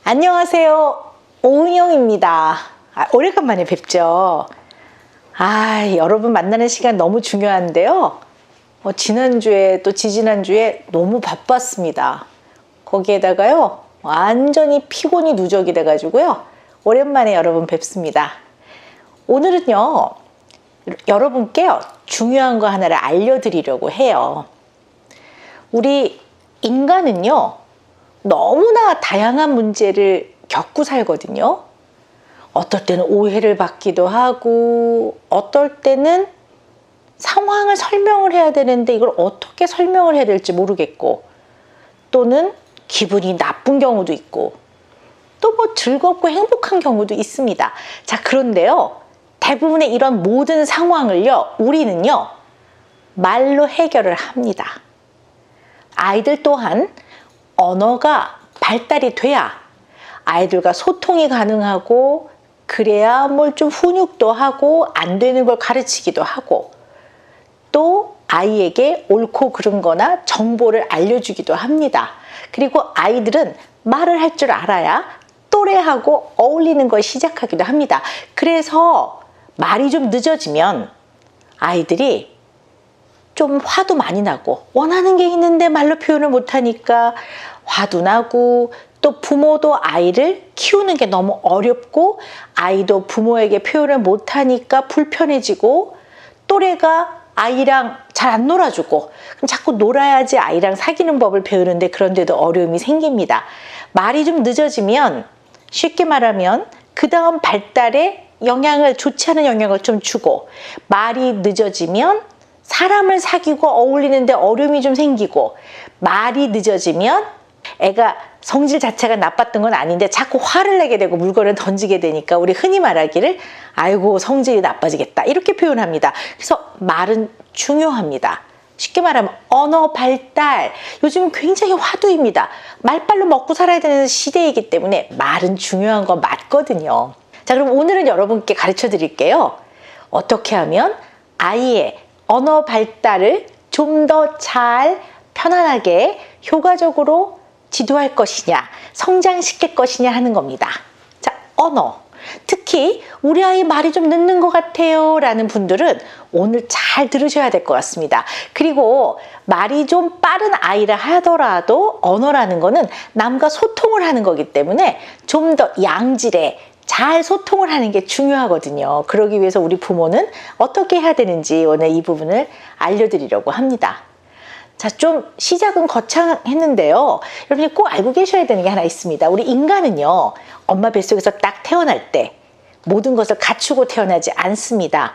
안녕하세요. 오은영입니다. 오래간만에 뵙죠. 여러분 만나는 시간 너무 중요한데요. 지난주에 또 지지난주에 너무 바빴습니다. 거기에다가요, 완전히 피곤이 누적이 돼가지고요. 오랜만에 여러분 뵙습니다. 오늘은요, 여러분께 중요한 거 하나를 알려드리려고 해요. 우리 인간은요, 너무나 다양한 문제를 겪고 살거든요. 어떨 때는 오해를 받기도 하고, 어떨 때는 상황을 설명을 해야 되는데 이걸 어떻게 설명을 해야 될지 모르겠고, 또는 기분이 나쁜 경우도 있고, 또 뭐 즐겁고 행복한 경우도 있습니다. 자, 그런데요, 대부분의 이런 모든 상황을요, 우리는요, 말로 해결을 합니다. 아이들 또한 언어가 발달이 돼야 아이들과 소통이 가능하고, 그래야 뭘 좀 훈육도 하고 안 되는 걸 가르치기도 하고, 또 아이에게 옳고 그른 거나 정보를 알려주기도 합니다. 그리고 아이들은 말을 할 줄 알아야 또래하고 어울리는 걸 시작하기도 합니다. 그래서 말이 좀 늦어지면 아이들이 좀 화도 많이 나고, 원하는 게 있는데 말로 표현을 못하니까 화도 나고, 또 부모도 아이를 키우는 게 너무 어렵고, 아이도 부모에게 표현을 못하니까 불편해지고, 또래가 아이랑 잘 안 놀아주고, 그럼 자꾸 놀아야지 아이랑 사귀는 법을 배우는데 그런데도 어려움이 생깁니다. 말이 좀 늦어지면, 쉽게 말하면 그 다음 발달에 좋지 않은 영향을 좀 주고, 말이 늦어지면 사람을 사귀고 어울리는데 어려움이 좀 생기고, 말이 늦어지면 애가 성질 자체가 나빴던 건 아닌데 자꾸 화를 내게 되고 물건을 던지게 되니까 우리 흔히 말하기를 아이고 성질이 나빠지겠다 이렇게 표현합니다. 그래서 말은 중요합니다. 쉽게 말하면 언어 발달, 요즘은 굉장히 화두입니다. 말빨로 먹고 살아야 되는 시대이기 때문에 말은 중요한 건 맞거든요. 자, 그럼 오늘은 여러분께 가르쳐 드릴게요. 어떻게 하면 아이의 언어 발달을 좀 더 잘 편안하게 효과적으로 지도할 것이냐, 성장시킬 것이냐 하는 겁니다. 자, 언어. 특히 우리 아이 말이 좀 늦는 것 같아요 라는 분들은 오늘 잘 들으셔야 될 것 같습니다. 그리고 말이 좀 빠른 아이라 하더라도 언어라는 거는 남과 소통을 하는 거기 때문에 좀 더 양질의 잘 소통을 하는 게 중요하거든요. 그러기 위해서 우리 부모는 어떻게 해야 되는지 오늘 이 부분을 알려드리려고 합니다. 자, 좀 시작은 거창했는데요. 여러분이 꼭 알고 계셔야 되는 게 하나 있습니다. 우리 인간은요, 엄마 뱃속에서 딱 태어날 때 모든 것을 갖추고 태어나지 않습니다.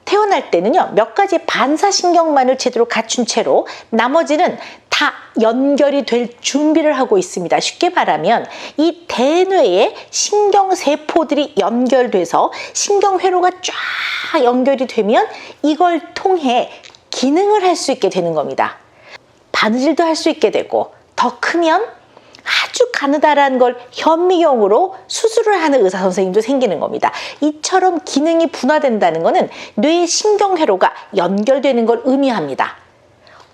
태어날 때는요, 몇 가지 반사신경만을 제대로 갖춘 채로 나머지는 다 연결이 될 준비를 하고 있습니다. 쉽게 말하면 이 대뇌에 신경세포들이 연결돼서 신경회로가 쫙 연결이 되면 이걸 통해 기능을 할 수 있게 되는 겁니다. 바느질도 할 수 있게 되고, 더 크면 아주 가느다란 걸 현미경으로 수술을 하는 의사 선생님도 생기는 겁니다. 이처럼 기능이 분화된다는 것은 뇌의 신경회로가 연결되는 걸 의미합니다.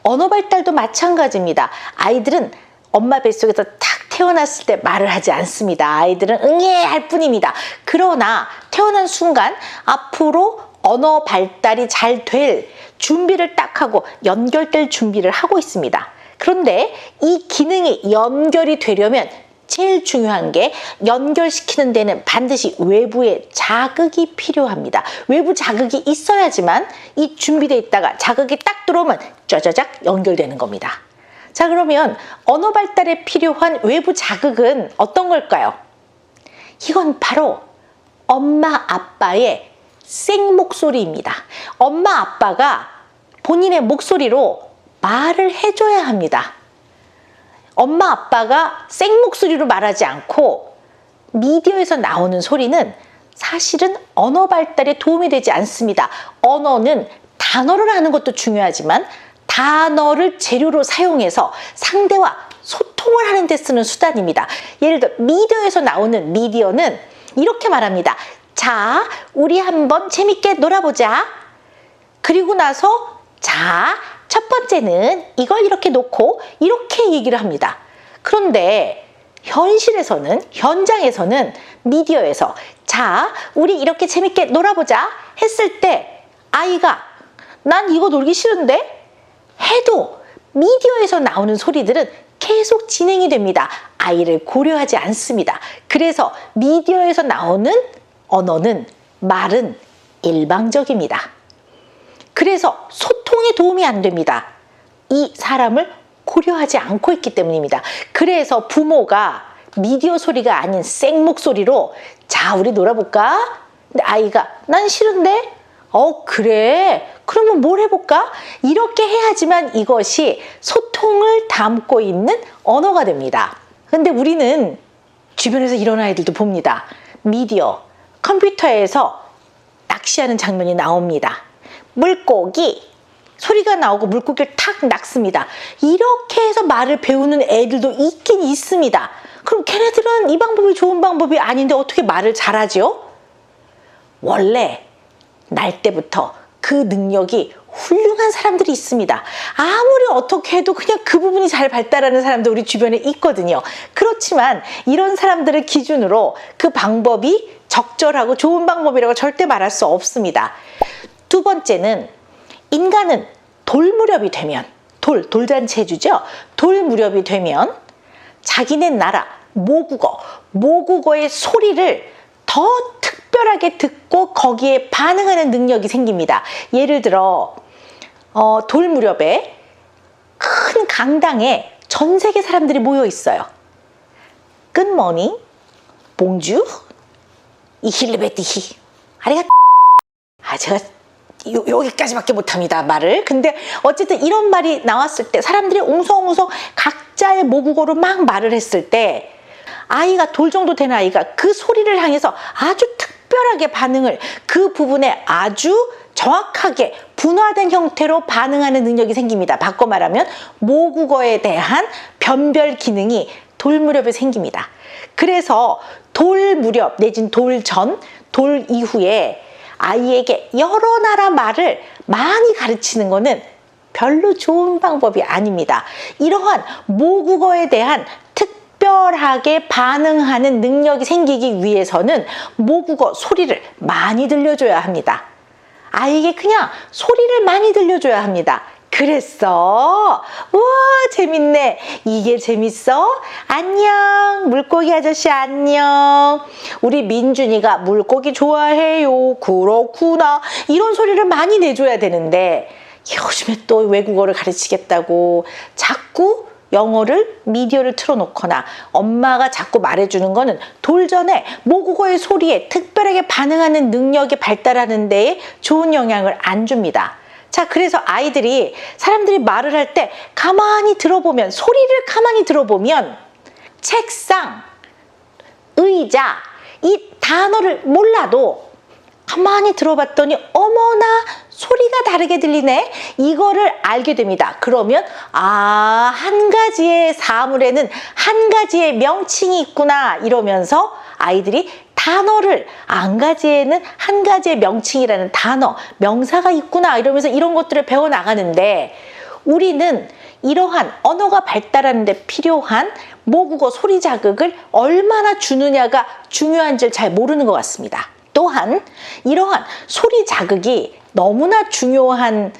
언어 발달도 마찬가지입니다. 아이들은 엄마 뱃속에서 탁 태어났을 때 말을 하지 않습니다. 아이들은 응애 할 뿐입니다. 그러나 태어난 순간 앞으로 언어 발달이 잘 될 준비를 딱 하고 연결될 준비를 하고 있습니다. 그런데 이 기능이 연결이 되려면 제일 중요한 게, 연결시키는 데는 반드시 외부의 자극이 필요합니다. 외부 자극이 있어야지만 이 준비되어 있다가 자극이 딱 들어오면 짜자작 연결되는 겁니다. 자, 그러면 언어 발달에 필요한 외부 자극은 어떤 걸까요? 이건 바로 엄마 아빠의 생목소리입니다. 엄마 아빠가 본인의 목소리로 말을 해줘야 합니다. 엄마 아빠가 생목소리로 말하지 않고 미디어에서 나오는 소리는 사실은 언어 발달에 도움이 되지 않습니다. 언어는 단어를 하는 것도 중요하지만 단어를 재료로 사용해서 상대와 소통을 하는 데 쓰는 수단입니다. 예를 들어 미디어에서 나오는 미디어는 이렇게 말합니다. 자, 우리 한번 재밌게 놀아보자. 그리고 나서 자, 첫 번째는 이걸 이렇게 놓고 이렇게 얘기를 합니다. 그런데 현장에서는 미디어에서 자, 우리 이렇게 재밌게 놀아보자 했을 때 아이가 난 이거 놀기 싫은데 해도 미디어에서 나오는 소리들은 계속 진행이 됩니다. 아이를 고려하지 않습니다. 그래서 미디어에서 나오는 언어는 말은 일방적입니다. 그래서 소통에 도움이 안 됩니다. 이 사람을 고려하지 않고 있기 때문입니다. 그래서 부모가 미디어 소리가 아닌 생목소리로 자, 우리 놀아볼까? 근데 아이가 난 싫은데? 그래. 그러면 뭘 해볼까? 이렇게 해야지만 이것이 소통을 담고 있는 언어가 됩니다. 근데 우리는 주변에서 이런 아이들도 봅니다. 미디어, 컴퓨터에서 낚시하는 장면이 나옵니다. 물고기, 소리가 나오고 물고기를 탁 낚습니다. 이렇게 해서 말을 배우는 애들도 있긴 있습니다. 그럼 걔네들은 이 방법이 좋은 방법이 아닌데 어떻게 말을 잘하죠? 원래 날 때부터 그 능력이 훌륭한 사람들이 있습니다. 아무리 어떻게 해도 그냥 그 부분이 잘 발달하는 사람도 우리 주변에 있거든요. 그렇지만 이런 사람들을 기준으로 그 방법이 적절하고 좋은 방법이라고 절대 말할 수 없습니다. 두 번째는 인간은 돌 무렵이 되면 돌잔치 해주죠. 돌 무렵이 되면 자기네 나라 모국어의 소리를 더 특별하게 듣고 거기에 반응하는 능력이 생깁니다. 예를 들어 돌 무렵에 큰 강당에 전 세계 사람들이 모여 있어요. 굿모닝, 봉주, 이힐리베티히, 아리가. 제가 여기까지밖에 못합니다, 말을. 근데 어쨌든 이런 말이 나왔을 때 사람들이 웅성웅성 각자의 모국어로 막 말을 했을 때 아이가 돌 정도 되는 아이가 그 소리를 향해서 아주 특별하게 반응을 그 부분에 아주 정확하게 분화된 형태로 반응하는 능력이 생깁니다. 바꿔 말하면 모국어에 대한 변별 기능이 돌 무렵에 생깁니다. 그래서 돌 무렵 내진 돌 전, 돌 이후에 아이에게 여러 나라 말을 많이 가르치는 것은 별로 좋은 방법이 아닙니다. 이러한 모국어에 대한 특별하게 반응하는 능력이 생기기 위해서는 모국어 소리를 많이 들려줘야 합니다. 아이에게 그냥 소리를 많이 들려줘야 합니다. 그랬어? 우와, 재밌네. 이게 재밌어? 안녕, 물고기 아저씨 안녕. 우리 민준이가 물고기 좋아해요. 그렇구나. 이런 소리를 많이 내줘야 되는데 요즘에 또 외국어를 가르치겠다고 자꾸 영어를 미디어를 틀어놓거나 엄마가 자꾸 말해주는 거는 돌전에 모국어의 소리에 특별하게 반응하는 능력이 발달하는 데에 좋은 영향을 안 줍니다. 자, 그래서 아이들이 사람들이 말을 할 때 가만히 들어보면 소리를 가만히 들어보면 책상, 의자 이 단어를 몰라도 가만히 들어봤더니 어머나 소리가 다르게 들리네 이거를 알게 됩니다. 그러면 한 가지의 사물에는 한 가지의 명칭이 있구나 이러면서 아이들이 단어를 한 가지에는 한 가지의 명칭이라는 단어, 명사가 있구나 이러면서 이런 것들을 배워나가는데 우리는 이러한 언어가 발달하는 데 필요한 모국어 소리 자극을 얼마나 주느냐가 중요한 줄 잘 모르는 것 같습니다. 또한 이러한 소리 자극이 너무나 중요한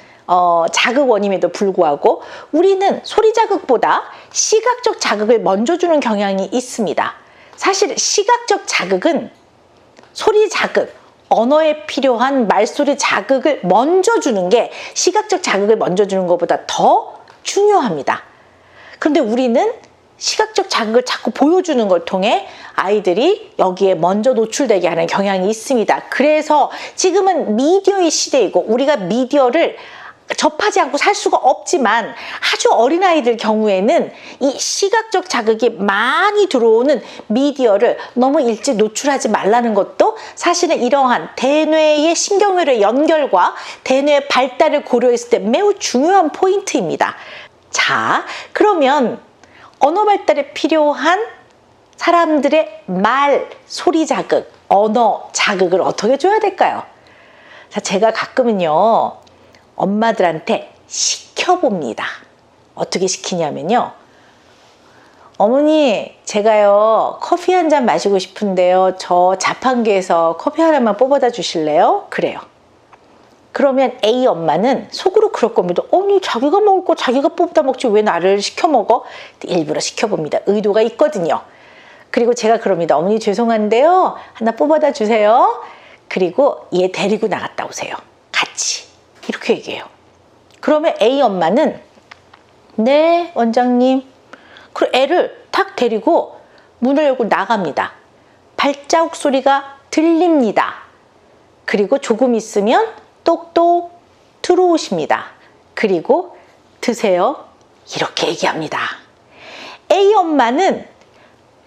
자극원임에도 불구하고 우리는 소리 자극보다 시각적 자극을 먼저 주는 경향이 있습니다. 사실 시각적 자극은 소리 자극, 언어에 필요한 말소리 자극을 먼저 주는 게 시각적 자극을 먼저 주는 것보다 더 중요합니다. 그런데 우리는 시각적 자극을 자꾸 보여주는 걸 통해 아이들이 여기에 먼저 노출되게 하는 경향이 있습니다. 그래서 지금은 미디어의 시대이고 우리가 미디어를 접하지 않고 살 수가 없지만 아주 어린아이들 경우에는 이 시각적 자극이 많이 들어오는 미디어를 너무 일찍 노출하지 말라는 것도 사실은 이러한 대뇌의 신경회로의 연결과 대뇌의 발달을 고려했을 때 매우 중요한 포인트입니다. 자, 그러면 언어 발달에 필요한 사람들의 말, 소리 자극, 언어 자극을 어떻게 줘야 될까요? 자, 제가 가끔은요 엄마들한테 시켜봅니다. 어떻게 시키냐면요 어머니, 제가요 커피 한 잔 마시고 싶은데요, 저 자판기에서 커피 하나만 뽑아다 주실래요? 그래요. 그러면 A 엄마는 속으로 그럴 겁니다. 아니, 자기가 먹을 거 자기가 뽑다 먹지 왜 나를 시켜 먹어? 일부러 시켜봅니다. 의도가 있거든요. 그리고 제가 그럽니다. 어머니 죄송한데요, 하나 뽑아다 주세요. 그리고 얘 데리고 나갔다 오세요. 같이. 이렇게 얘기해요. 그러면 A 엄마는 네, 원장님. 그리고 애를 탁 데리고 문을 열고 나갑니다. 발자국 소리가 들립니다. 그리고 조금 있으면 똑똑 들어오십니다. 그리고 드세요. 이렇게 얘기합니다. A 엄마는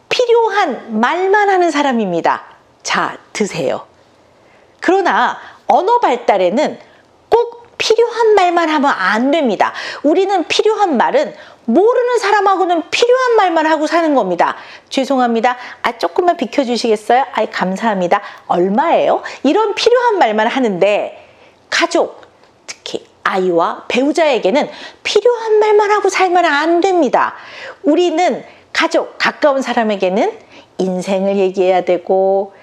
필요한 말만 하는 사람입니다. 자, 드세요. 그러나 언어 발달에는 꼭 필요한 말만 하면 안 됩니다. 우리는 필요한 말은 모르는 사람하고는 필요한 말만 하고 사는 겁니다. 죄송합니다. 조금만 비켜주시겠어요? 감사합니다. 얼마예요? 이런 필요한 말만 하는데 가족, 특히 아이와 배우자에게는 필요한 말만 하고 살면 안 됩니다. 우리는 가족, 가까운 사람에게는 인생을 얘기해야 되고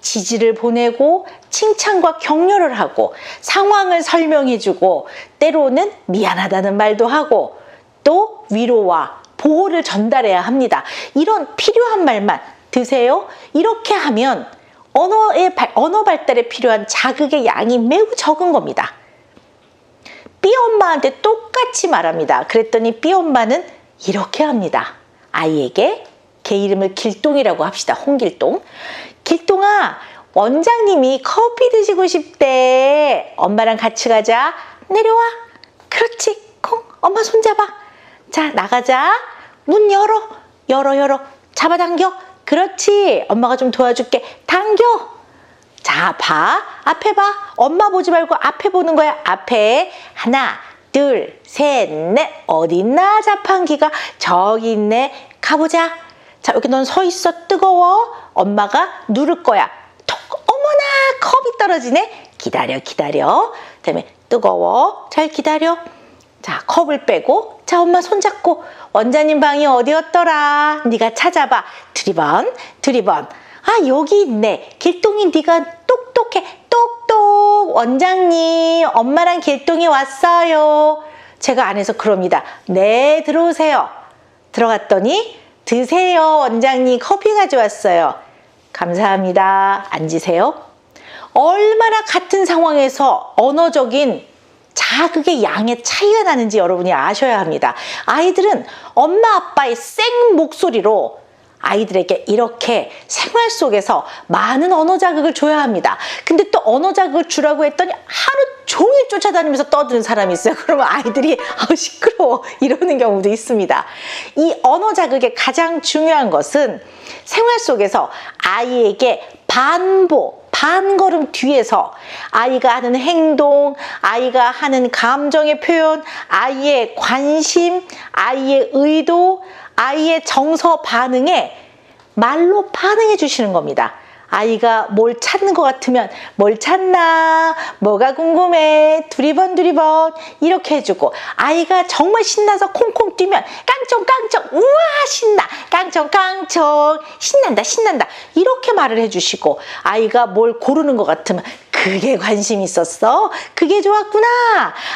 지지를 보내고 칭찬과 격려를 하고 상황을 설명해주고 때로는 미안하다는 말도 하고 또 위로와 보호를 전달해야 합니다. 이런 필요한 말만 드세요. 이렇게 하면 언어 발달에 필요한 자극의 양이 매우 적은 겁니다. B 엄마한테 똑같이 말합니다. 그랬더니 B 엄마는 이렇게 합니다. 아이에게 걔 이름을 길동이라고 합시다. 홍길동. 길동아, 원장님이 커피 드시고 싶대. 엄마랑 같이 가자. 내려와. 그렇지. 콩. 엄마 손잡아. 자, 나가자. 문 열어. 열어. 잡아당겨. 그렇지. 엄마가 좀 도와줄게. 당겨. 자, 봐. 앞에 봐. 엄마 보지 말고 앞에 보는 거야. 앞에. 하나, 둘, 셋, 넷. 어딨나 자판기가? 저기 있네. 가보자. 자, 여기 넌 서 있어. 뜨거워. 엄마가 누를 거야. 톡. 어머나, 컵이 떨어지네. 기다려. 그다음에 뜨거워. 잘 기다려. 자, 컵을 빼고, 자, 엄마 손잡고, 원장님 방이 어디였더라? 네가 찾아봐. 두리번. 여기 있네. 길동이 네가 똑똑해. 똑똑. 원장님, 엄마랑 길동이 왔어요. 제가 안에서 그럽니다. 네, 들어오세요. 들어갔더니 드세요. 원장님 커피 가져왔어요. 감사합니다. 앉으세요. 얼마나 같은 상황에서 언어적인 자극의 양의 차이가 나는지 여러분이 아셔야 합니다. 아이들은 엄마 아빠의 생 목소리로 아이들에게 이렇게 생활 속에서 많은 언어 자극을 줘야 합니다. 근데 또 언어 자극을 주라고 했더니 하루 종일 쫓아다니면서 떠드는 사람이 있어요. 그러면 아이들이 시끄러워 이러는 경우도 있습니다. 이 언어 자극의 가장 중요한 것은 생활 속에서 아이에게 반걸음 뒤에서 아이가 하는 행동, 아이가 하는 감정의 표현, 아이의 관심, 아이의 의도, 아이의 정서 반응에 말로 반응해 주시는 겁니다. 아이가 뭘 찾는 것 같으면 뭘 찾나, 뭐가 궁금해, 두리번 이렇게 해주고, 아이가 정말 신나서 콩콩 뛰면 깡총 우와 신나, 깡총 신난다 이렇게 말을 해주시고, 아이가 뭘 고르는 것 같으면 그게 관심 있었어? 그게 좋았구나.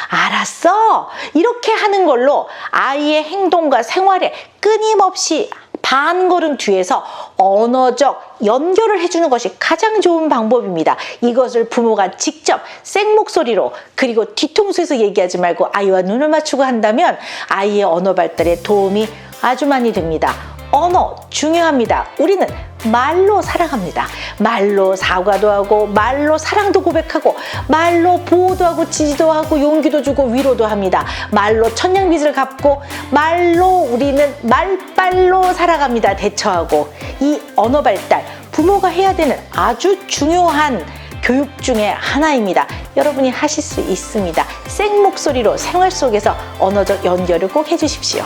알았어. 이렇게 하는 걸로 아이의 행동과 생활에 끊임없이 반걸음 뒤에서 언어적 연결을 해주는 것이 가장 좋은 방법입니다. 이것을 부모가 직접 생목소리로, 그리고 뒤통수에서 얘기하지 말고 아이와 눈을 맞추고 한다면 아이의 언어 발달에 도움이 아주 많이 됩니다. 언어 중요합니다. 우리는 말로 살아갑니다. 말로 사과도 하고, 말로 사랑도 고백하고, 말로 보호도 하고, 지지도 하고, 용기도 주고, 위로도 합니다. 말로 천냥빚을 갚고, 말로 우리는 말빨로 살아갑니다. 대처하고. 이 언어 발달, 부모가 해야 되는 아주 중요한 교육 중에 하나입니다. 여러분이 하실 수 있습니다. 생목소리로 생활 속에서 언어적 연결을 꼭 해주십시오.